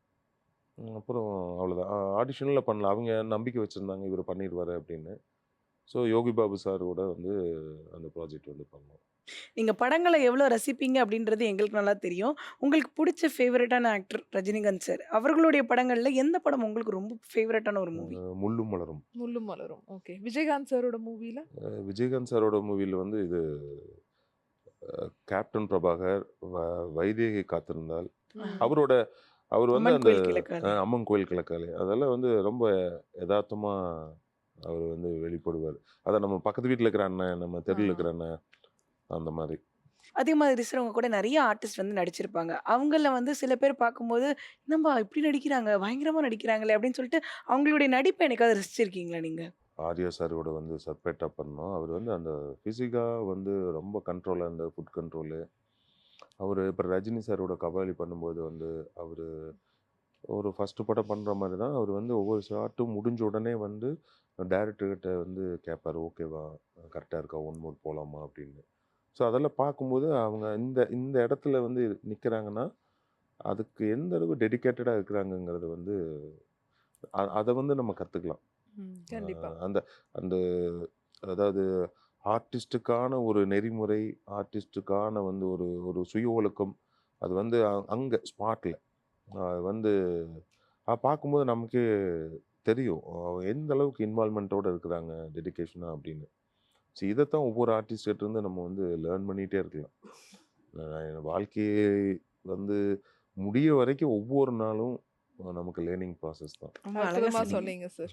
அப்புறம் அவ்வளோதான். ஆடிஷனில் பண்ணல. அவங்க நம்பிக்கை வச்சுருந்தாங்க இவர் பண்ணிடுவார் அப்படின்னு. ஸோ யோகி பாபு சாரோட வந்து அந்த ப்ராஜெக்ட் வந்து பண்ணோம். நீங்க படங்கள எவ்வளோ ரசிப்பீங்க அப்படின்றது எங்களுக்கு நல்லா தெரியும். உங்களுக்கு புடிச்ச ஃபேவரட்டான ஆக்டர் ரஜினிகாந்த் சார். அவர்களுடைய படங்கள்ல எந்த படம் உங்களுக்கு ரொம்ப ஃபேவரட்டான ஒரு மூவி? முள்ளும் மலரும். முள்ளும் மலரும். ஓகே. விஜயகாந்த் சாரோட மூவில? விஜயகாந்த் சாரோட மூவியில் வந்து இது கேப்டன் பிரபாகர், வைதேகி காத்திருந்தால். ம். அவரோட அவர் வந்து அம்மன் அந்த கோயில் கிழக்காலே. அம்மன் கோயில் கிழக்காலே அதெல்லாம் வந்து ரொம்ப எதார்த்தமா அவர் வந்து வெளிப்படுவார். அதான் நம்ம பக்கத்து வீட்டில் இருக்கிற அண்ணன், நம்ம தெருவில் ஆ. இருக்கிற அண்ணன் அந்த மாதிரி. அதே மாதிரி சார் உங்க கூட நெறைய ஆர்டிஸ்ட் வந்து நடிச்சிருப்பாங்க. அவங்கள்ல வந்து சில பேர் பார்க்கும்போது, "என்னம்மா இப்படி நடிக்கிறாங்க, பயங்கரமா நடிக்கிறாங்களே!" அப்படின்னு சொல்லிட்டு அவங்களுடைய நடிப்ப என்னைக்காவது ரசிச்சிருக்கீங்களா நீங்க? ஆர்யா சாரோட வந்து சர்பேட்டா பண்ணோம். அவர் வந்து அந்த ஃபிசிக்காக வந்து ரொம்ப கண்ட்ரோலாக இருந்தார், ஃபுட் கண்ட்ரோலு. அவர் இப்போ ரஜினி சாரோட கபாலி பண்ணும்போது வந்து அவர் ஒரு ஃபஸ்ட்டு படம் பண்ணுற மாதிரி தான் அவர் வந்து ஒவ்வொரு ஷாட்டும் முடிஞ்ச உடனே வந்து டைரக்டர்கிட்ட வந்து கேட்பார், ஓகேவா கரெக்டாக இருக்கா, ஒன் மோர் போகலாமா அப்படின்னு. ஸோ அதெல்லாம் பார்க்கும்போது அவங்க இந்த இந்த இடத்துல வந்து நிற்கிறாங்கன்னா அதுக்கு எந்த அளவு டெடிக்கேட்டடாக இருக்கிறாங்கங்கிறது வந்து அதை வந்து நம்ம கற்றுக்கலாம். ம். கண்டிப்பா. அந்த அந்த அதாவது ஆர்டிஸ்ட்டுக்கான ஒரு நெறிமுறை, ஆர்டிஸ்ட்டுக்கான வந்து ஒரு ஒரு சுய ஒழுக்கம், அது வந்து அங்கே ஸ்பாட்டில் வந்து பார்க்கும்போது நமக்கே தெரியும் எந்த அளவுக்கு இன்வால்மெண்ட்டோட இருக்கிறாங்க டெடிகேஷனாக அப்படின்னு. ஸோ இதைத்தான் ஒவ்வொரு ஆர்டிஸ்ட்கிட்ட இருந்து நம்ம வந்து லேர்ன் பண்ணிகிட்டே இருக்கலாம். என் வாழ்க்கையை வந்து முடிய வரைக்கும் ஒவ்வொரு நாளும் நமக்கு லேர்னிங் ப்ராசஸ் தான். ரொம்ப அழகா அற்புதமா சொன்னீங்க. சொன்னீங்க சார்.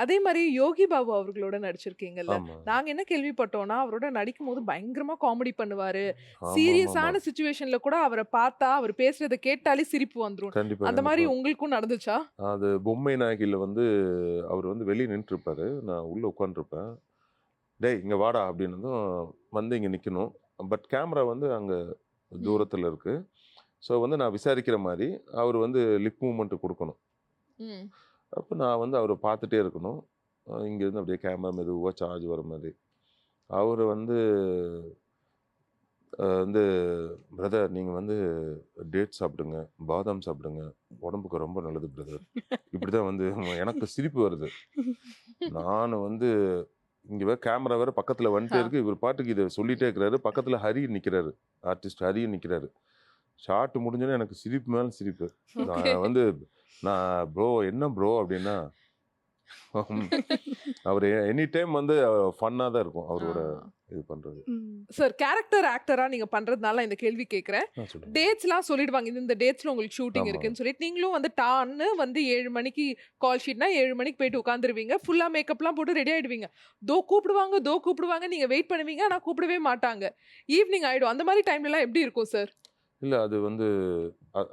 அதே மாரி யோகி பாபு அவர்களோட நடிச்சிருக்கீங்கல்ல. ஆமாம். நாங்க என்ன கேள்விப்பட்டோம்னா, அவரோட நடிக்கும்போது பயங்கரமா காமெடி பண்ணுவாரு. ஆமாம், சீரியஸான ஆமாம். சிச்சுவேஷன்ல கூட அவர பார்த்தா, அவர் பேசுறத கேட்டாலே சிரிப்பு வந்துரும். கண்டிப்பாக அந்த மாரி கண்டிப்பாக. உங்களுக்கும் நடந்துச்சா? அது பொம்மை நாயகியில் வந்து அவர் வந்து வெளியே நின்றுருப்பாரு, நான் உள்ளே உட்காந்துருப்பேன். டேய் இங்கே வாடா அப்படின்னதும் வந்து இங்கே நிற்கணும். பட் கேமரா வந்து அங்கே ம். தூரத்தில் இருக்குது. ஸோ வந்து நான் விசாரிக்கிற மாதிரி அவர் வந்து லிப் மூமெண்ட் கொடுக்கணும். ம். அப்போ நான் வந்து அவரை பார்த்துட்டே இருக்கணும். இங்கேருந்து அப்படியே கேமரா மெதுவாக சார்ஜ் வர மாதிரி. அவர் வந்து வந்து பிரதர் நீங்கள் வந்து டேட் சாப்பிடுங்க, பாதாம் சாப்பிடுங்க, உடம்புக்கு ரொம்ப நல்லது பிரதர். இப்படி தான் வந்து எனக்கு சிரிப்பு வருது. நான் வந்து இங்கே வேறு கேமரா வேறு பக்கத்தில் வந்துட்டே ஆ. இருக்கு. இவர் பாட்டுக்கு இதை சொல்லிகிட்டே இருக்கிறாரு. பக்கத்தில் ஹரி நிற்கிறாரு, ஆர்டிஸ்ட் ஹரி நிற்கிறாரு. ஷார்ட் முடிஞ்சோன்னே எனக்கு சிரிப்பு மேலே சிரிப்பு. ஓகே. நான் வந்து நான் ப்ரோ என்ன ப்ரோ அப்படின்னா அவர் எனி டைம் வந்து ஃபன்னாக தான் இருக்கும் அவரோட இது பண்ணுறது. சார் கேரக்டர் ஆக்டரா நீங்க பண்றதுனால இந்த கேள்வி கேட்கிறேன். சொல்லுங்கள். டேட்ஸ்லாம் சொல்லிடுவாங்க. இந்த டேட்ஸ்ல உங்களுக்கு ஷூட்டிங் ஆமா. இருக்குன்னு சொல்லிட்டு நீங்களும் வந்து டான்னு வந்து 7 மணிக்கு கால் ஷீட்னா 7 மணிக்கு போயிட்டு உட்காந்துருவீங்க. ஃபுல்லா மேக்கப்லாம் போட்டு ரெடி ஆயிடுவீங்க. தோ கூப்பிடுவாங்க நீங்க வெயிட் பண்ணுவீங்க. ஆனா கூப்பிடவே மாட்டாங்க. ஈவினிங் ஆயிடும். அந்த மாதிரி டைம்லலாம் எப்படி இருக்கும் சார்? இல்லை அது வந்து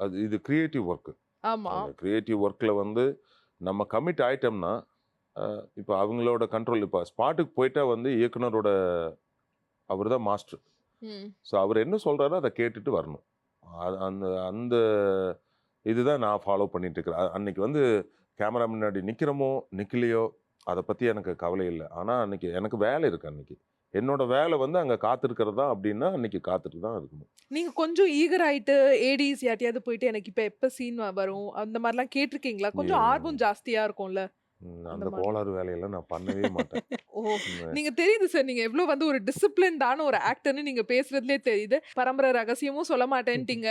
அது இது கிரியேட்டிவ் ஒர்க்கு. ஆமா. அந்த கிரியேட்டிவ் ஒர்க்கில் வந்து நம்ம கமிட் ஆயிட்டோம்னா இப்போ அவங்களோட கண்ட்ரோல். இப்போ ஸ்பாட்டுக்கு போயிட்டா வந்து இயக்குனரோட அவர் தான் மாஸ்டர். ம். ஸோ அவர் என்ன சொல்கிறாரோ அதை கேட்டுட்டு வரணும். அந்த அந்த இதுதான் நான் ஃபாலோ பண்ணிட்டு இருக்கிறேன். அன்னைக்கு வந்து கேமரா முன்னாடி நிற்கிறோமோ நிற்கலையோ அதை பற்றி எனக்கு கவலை இல்லை. ஆனால் அன்னைக்கு எனக்கு வேலை இருக்குது. அன்னைக்கு என்னோட வேலை வந்து அங்கே காத்திருக்கிறதா அப்படின்னா அன்னைக்கு காத்துட்டு தான் இருக்கணும். நீங்க கொஞ்சம் ஈகர் ஆயிட்டு ஏடிஸ் யார்ட்டையாவது போயிட்டு எனக்கு இப்ப எப்ப சீன் வரும் அந்த மாதிரிலாம் கேட்டிருக்கீங்களா? கொஞ்சம் ஆர்வம் ஜாஸ்தியா இருக்கும்ல. அந்த அந்த மாதிரி. கோளாறு வேலையெல்லாம் நான் பண்ணவே மாட்டேன். ஓ! உம், நீங்க தெரியுது சார். நீங்க எவ்ளோ வந்து ஒரு டிசிப்ளின்டான ஒரு ஆக்டர்ன்னு நீங்க பேசுறதுலயே தெரியுது. பரம்பரை ரகசியமும் சொல்ல மாட்டேன்ட்டீங்க.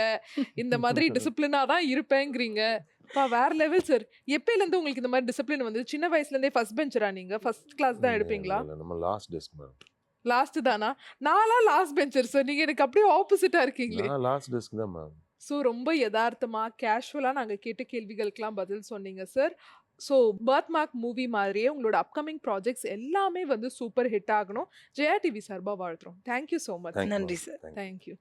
இந்த மாதிரி டிசிப்ளினா தான் இருப்பேங்கிறீங்க. அப்பா வேற லெவல் சார். எப்பயிலேருந்து உங்களுக்கு இந்த மாதிரி டிசிப்ளின் வந்தது? சின்ன வயசுல இருந்தே ஃபர்ஸ்ட் பெஞ்சரா நீங்க? ஃபர்ஸ்ட் கிளாஸ் தான் இல்ல, எடுப்பீங்களா? இல்ல, நம்ம லாஸ்ட் டெஸ்க் மேம். லாஸ்ட் தானா? நான்லாம் லாஸ்ட் பெஞ்சர் சார். நீங்க எனக்கு அப்படியே ஆப்போசிட்டா இருக்கீங்களே. நான் லாஸ்ட் டெஸ்க் தான் மேம். ஸோ ரொம்ப எதார்த்தமா, கேஷுவலா நாங்க கேட்ட கேள்விகளுக்கெல்லாம் பதில் சொன்னீங்க sir. So birth mark movie மாதிரியே உங்களோட அப்கமிங் ப்ராஜெக்ட்ஸ் எல்லாமே வந்து சூப்பர் ஹிட் ஆகணும். ஜெயா டிவி சார்பா வாழ்த்துறோம். Thank you so much. Thank you நன்றி ma'am. Sir. Thank you. Thank you.